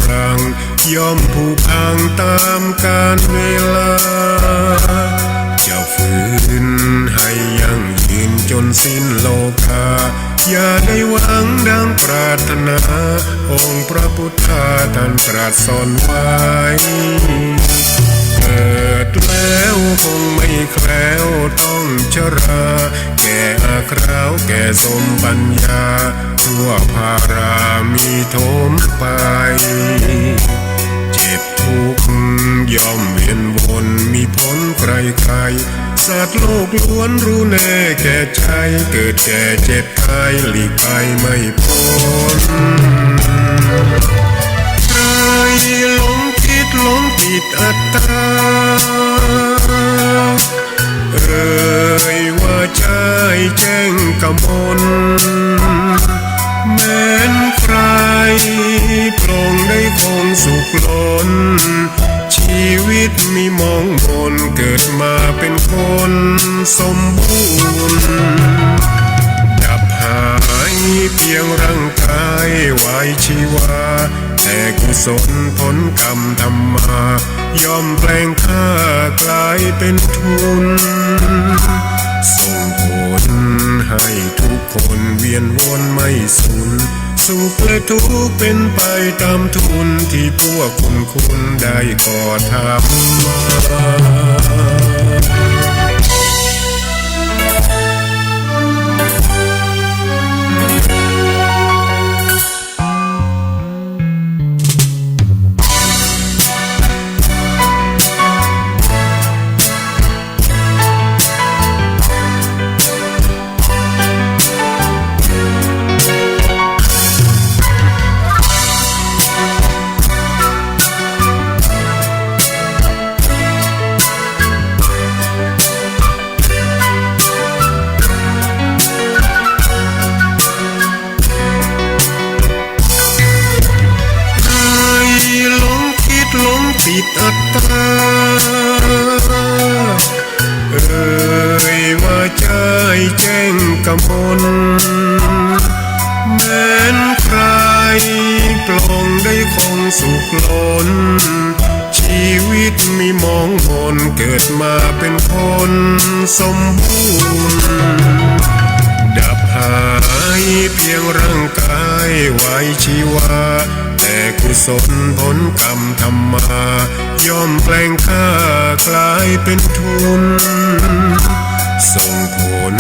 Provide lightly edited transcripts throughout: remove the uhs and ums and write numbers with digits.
รังย่อมผุพังตามกาลเวลาจะฝืนให้ยั่งยืนจนสิ้นโลกาอย่าได้หวังดังปรารถนาองค์พระพุทธาท่านตรัสสอนไว้เกิดแล้วคงไม่แคล้วต้องชราแก่อาคราวแก่สมปัญญาทั่วภารามีโถมไปเจ็บทุกข์ย่อมเวียนวนมีพ้นใครๆสัตว์โลกล้วนรู้แน่แก่ใจเกิดแก่เจ็บตายหลีกไปไม่พ้นใครหลงคิดหลงติดอัตตาว่าใจแจ้งกมลแม้นใครปลงได้คงสุขล้นชีวิตมีมองมนเกิดมาเป็นคนสมบูรณ์ดับหายเพียงร่างกายไว้ชีวาแต่กุศลผลกรรมทำมาย่อมแปลงค่ากลายเป็นทุนส่งผลให้ทุกคนเวียนวนไม่สูญสุขและทุกข์เป็นไปตามทุนที่พวกคุณได้ก่อทำมาติดอัตตาว่าใจแจ้งกมลแม้นใครปลงได้คงสุขล้นชีวิตมีมองมนเกิดมาเป็นคนสมบูรณ์ดับหายเพียงร่างกายไว้ชีวาแต่กุศลผลกรรมทำมาย่อมแปลงค่ากลายเป็นทุนส่งผล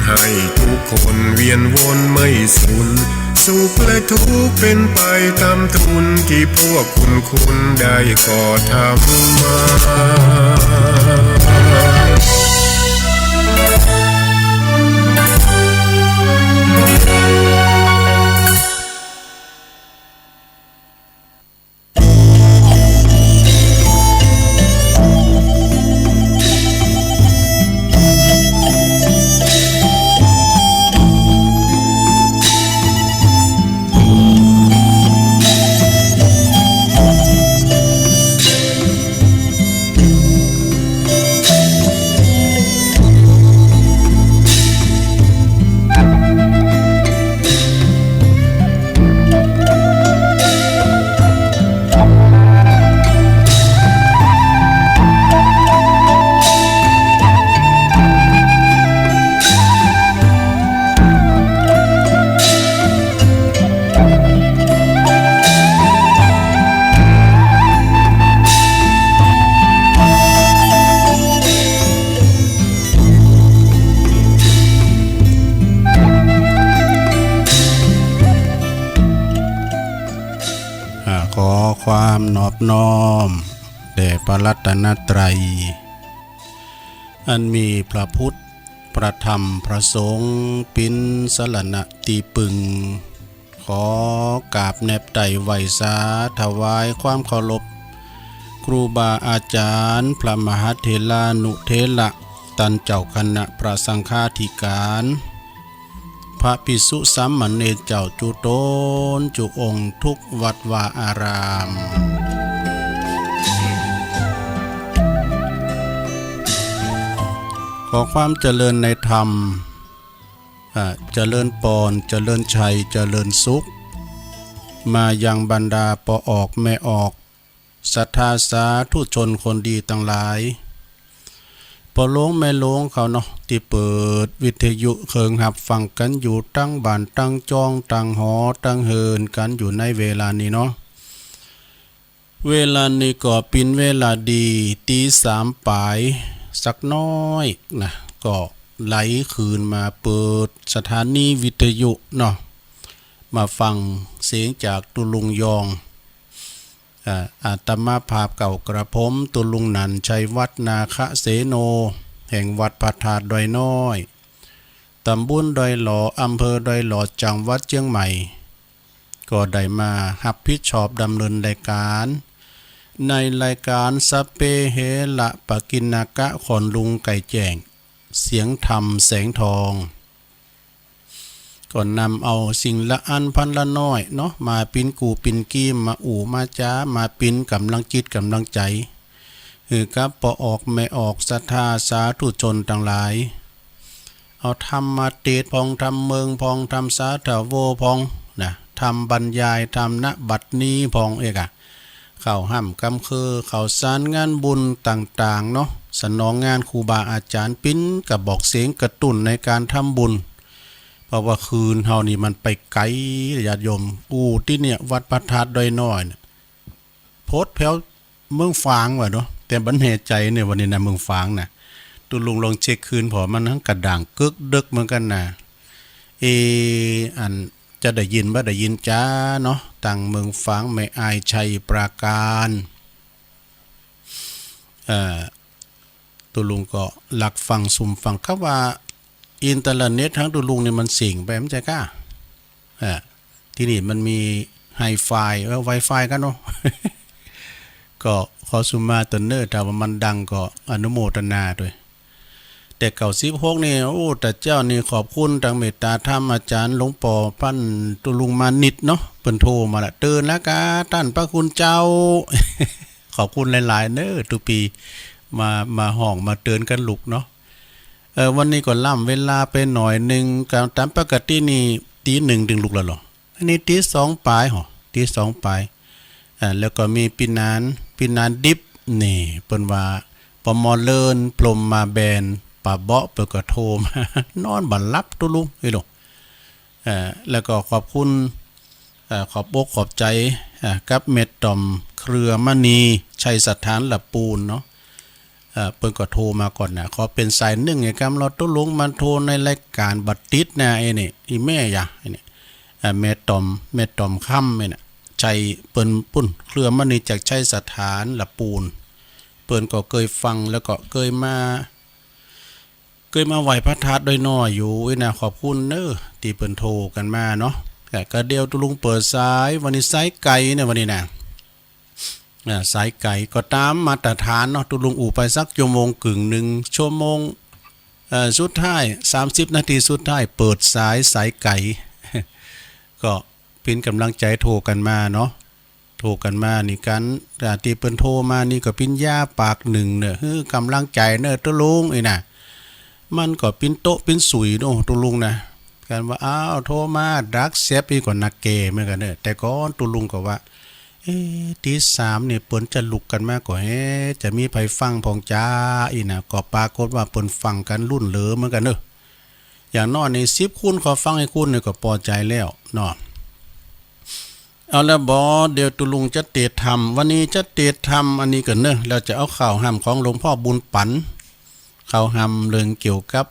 ให้ทุกคนเวียนวนไม่สูญสุขและทุกข์เป็นไปตามทุนที่พวกคุณได้ก่อทำมาขอความนอบน้อมแด่พระรัตนตรัยอันมีพระพุทธพระธรรมพระสงฆ์เป็นสรณะตีปึงขอกราบแนบไต่ไหวสาถวายความเคารพครูบาอาจารย์พระมหาเถรานุเถระตันเจ้าคณะพระสังฆาธิการพระภิกษุสามเณรเจ้าจุโตนจุองค์ทุกวัดวาอารามขอความเจริญในธรรมเจริญปอนเจริญชัยเจริญสุข มายังบรรดาปอออกแม่ออกศรัทธาสาธุชนคนดีทั้งหลายปอลงแม่ลงเขาเนาะที่เปิดวิทยุเคิงหับฟังกันอยู่ตั้งบ้านตั้งจ้องตั้งหอตั้งเฮินกันอยู่ในเวลานี้เนาะเวลานี้ก็เป็นเวลาดีตีสามปลายสักน้อยนะก็ไหลคืนมาเปิดสถานีวิทยุเนาะมาฟังเสียงจากตุลุงยองอาตมาภาพเก่ากระผมตุลุงนันชัยวัฒนาคะเสโนแห่งวัดพระธาตุดอยน้อยตำบลดอยหลออำเภอดอยหลอจังหวัดเชียงใหม่ก็ได้มารับผิดชอบดำเนินรายการในรายการสเปเฮละปะกินนากะขอนลุงไก่แจ้งเสียงธรรมแสงทองก่อนนำเอาสิ่งละอันพันละน้อยเนาะมาปิ้นกูปิ้นกี้มามาจ้ามาปิ้นกำลังจิตกำลังใจกับปอออกไม่ออกศรัทธาสาธุชนทั้งหลายเอาทำมาเตดพองทำเมืองพองทำสาธโวพองนะทำบรรยายทำณบัดนี้พองเอกอะเข้าห้ำกำคือเข้าสารงานบุญต่างๆเนาะสนองงานครูบาอาจารย์ปิ้นกับบอกเสียงกระตุ้นในการทำบุญเพราะว่าคืนเฮานี่มันไปไกลญาติโยมที่เนี่ยวัดพระธาตุดอยน้อยเนี่ยโพดแถวเมืองฝางว่ะเนาะแต่บันเหตุใจเนี่ยวันนี้นะเมืองฝางน่ะตุลุงลองเช็คคืนพอมันทั้งกระด่างกึกดึกเหมือนกันนะอันจะได้ยินบ่ได้ยินจ้าเนาะต่างเมืองฝางไม่อายชัยปราการตุลุงก็หลักฟังซุ่มฟังครับว่าอินเทอร์เน็ตทั้งตุลุงเนี่ยมันสิ่งไปมั้ยจ๊ะก้าที่นี่มันมีไฮไฟไวไฟกันเนาะ ก็ขอสุมาตัวเนอร์ถ้าว่ามันดังก็อนุโมทนาด้วยแต่เก่า16นี่แต่เจ้านี่ขอบคุณทางเมตตาธรรมอาจารย์หลวงป่อพันตุลุงมานิดเนาะเปิ้นโทรมาละตื่นแล้วกะท่านพระคุณเจ้า ขอบคุณหลายๆเนอทุกปีมาห้องมาเตือนกันลุกเนาะวันนี้ก็ล่ำเวลาไปหน่อยนึงการตามปกตินี่ตี 1ถึงลุกแล้วหรออันนี้ตี 2ปลายหรอตี 2ปลายแล้วก็มีปีนานดิบนี่เปิ้นว่าปมอเลินปลมมาแบนป่าเบาะเปิ้นก็โทรมานอนบัดลับตุลุงอีหลแล้วก็ขอบคุณขอบอกขอบใจกับเม็ดต่อมเครือมณีชัยสถานละปูนเนาะเปิ้นก็โทรมาก่อนนะขอเป็นสายหนึ่งไงครับเราตุลุงมันโทรในรายการบัดติดนะไอ้นี่อีแม่ยะไอ้นี่เม็ดต่อมค่ำไอ้น่ะใจเปิ้นปุ้นเครือมณีจากชัยสถานละปูนเปิ้นก็เคยฟังแล้วก็เคยมาไหว้พระธาตุดอยน้อยอยู่นะขอบคุณเด้อที่เปิ้นโทรกันมาเนาะก็เดียวตุลุงเปิดสายวันนี้สายไก่เนี่ยวันนี้นะสายไก่ก็ตามมาตรฐานเนาะตุลุงไปสักชั่วโมงกึ่งหนึ่งชั่วโมงสุดท้าย30นาทีสุดท้ายเปิดสายไก่ ก็เป็นกำลังใจโทรกันมาเนาะโทรกันมานี่กันที่เปิ้นโทรมานี่ก็เป็นย่าปากหนึ่งเนี่ยกำลังใจเนอะตุลุงไอ้น่ะมันก็เป็นโต๊ะเป็นสุยเนาะตุลุงนะกันว่าอ้าวโทรมาดักเสียปีก่อนนักเกเหมือนกันเนอะแต่ก่อนตุลุงก็ว่าตี3เนี่ยเปิ้นจะลุกกันมากกว่าจะมีไผฟังพองจ้าอีน่ะก็ปรากฏว่าเปิ้นฟังกันรุ่นเหลือเหมือนกันเนอะอย่างน้อยใน10คุณขอฟังให้คุณเนี่ยก็พอใจแล้วเนาะเอาละบ่เดี๋ยวตุลุงจะเตดธรรมวันนี้จะเตดธรรมอันนี้กันเนอะเราจะเอาข่าวห้ำของหลวงพ่อบุญปันข่าวห้ำเรื่องเกี่ยวกับ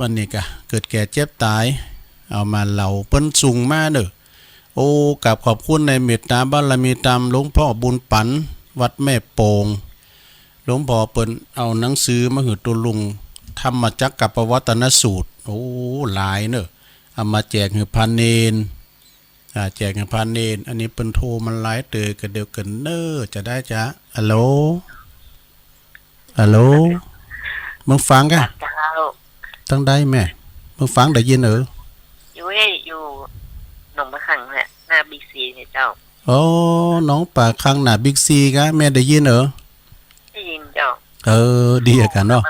อันนี้ก็เกิดแก่เจ็บตายเอามาเล่าเปิ้นสูงมาเด้อกับขอบคุณในเมตตาบารมีตามหลวงพ่อบุญปันวัดแม่โป่งหลวงพ่อเปิ้นเอาหนังสือมาให้ตุลุงธรรมจักรกับปวัตนสูตรหลายเนอะเอามาแจกให้พระเนรแจกให้พระเนรอันนี้เปิ้นโทรมันหลายเตยก็เดียวกันเนอะจะได้จ้ะฮัลโหลมึงฟังกะตั้งได้แม่มึงฟังได้ยินอยู่หนองมะขังเนี่ยหน้าบิ๊กซีเนี่ยเจ้าน้องป่าคังหน้าบิ๊กซีกะแม่ได้ยินได้ยินเจ้าดีกันเนาะ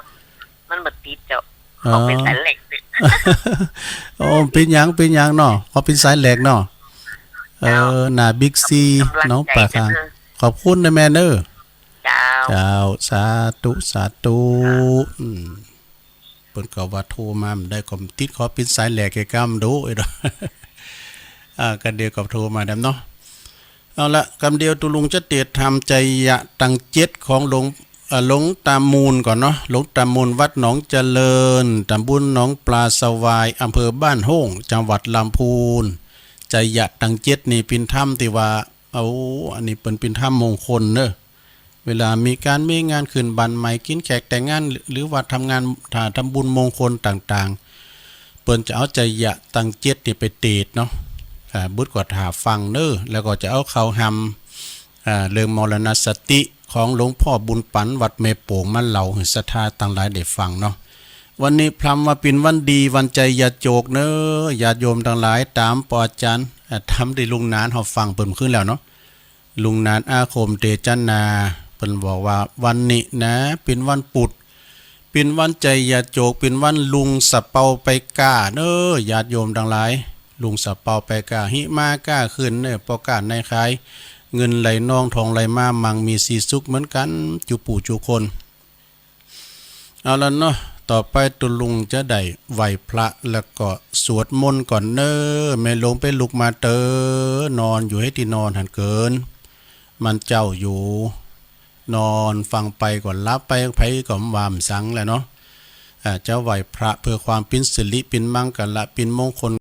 มันบัดติดเจ้าเขาเป็นสายเหล็ก โอ้เป็นหยังเนาะเขาเป็นสายแหลกเนาะหน้าบิ๊กซีน้องปากคางขอบคุณนะแม่เด้อ เจ้า เจ้าสาธุเปิ้นก็ว่าโทรมาได้ก็ติดขอเป็นสายแหลกแกกำดูอีดอก กันเดียวกับโทรมาดำเนาะเอาละคำเดียวตุลุงจะเตดทำใจยะตังเจ็ดของหลงตามมูลก่อนเนาะหลงตามมูลวัดหนองเจริญตำบลหนองปลาสวายอำเภอบ้านโฮ่งจังหวัดลำพูนใจยะตังเจ็ดนี่เป็นถ้ำที่ว่าอันนี้เป็นถ้ำมงคลเนอะเวลามีงานขึ้นบันใหม่กินแขกแต่งงานหรือว่าทำงานทำบุญมงคลต่างๆเปิ้นจะเอาใจยะตังเจ็ดนี่ไปเตดเนาะบุตรก็ถาฟังเนอแล้วก็จะเอาเขาหำเรื่องมรณสติของหลวงพ่อบุญปันวัดเมโป่งมันเหล่าศรัทธาต่างหลายได้ฟังเนาะวันนี้พรำว่าเป็นวันดีวันใจอย่าโจกเนอญาติโยมต่างหลายตามปออาจารย์ทำได้ลุงนานเขาฟังเปิ่มขึ้นแล้วเนาะลุงนานอาคมเตจันนาเปิ่นบอกว่าวันนี้นะเป็นวันปุดเป็นวันใจอย่าโจกเป็นวันลุงสะเปาไปก้าเนอญาติโยมต่างหลายลุงสะเปาไปกาหิมากล้าขึ้นเนี่ยประกาศในคายเงินไหลนองทองไหลมามังมีสีสุขเหมือนกันจุปู่จุคนเอาละเนาะต่อไปตุลุงจะได้ไหวพระแล้วก็สวดมนต์ก่อนเนอแม่ลงไปลุกมาเตอนอนอยู่ให้ที่นอนหันเกินมันเจ้าอยู่นอนฟังไปก่อนรับไปไผก่อนวามสังแหละเนาะจะไหวพระเพื่อความเป็นสิริเป็นมังกรละเป็นมงคล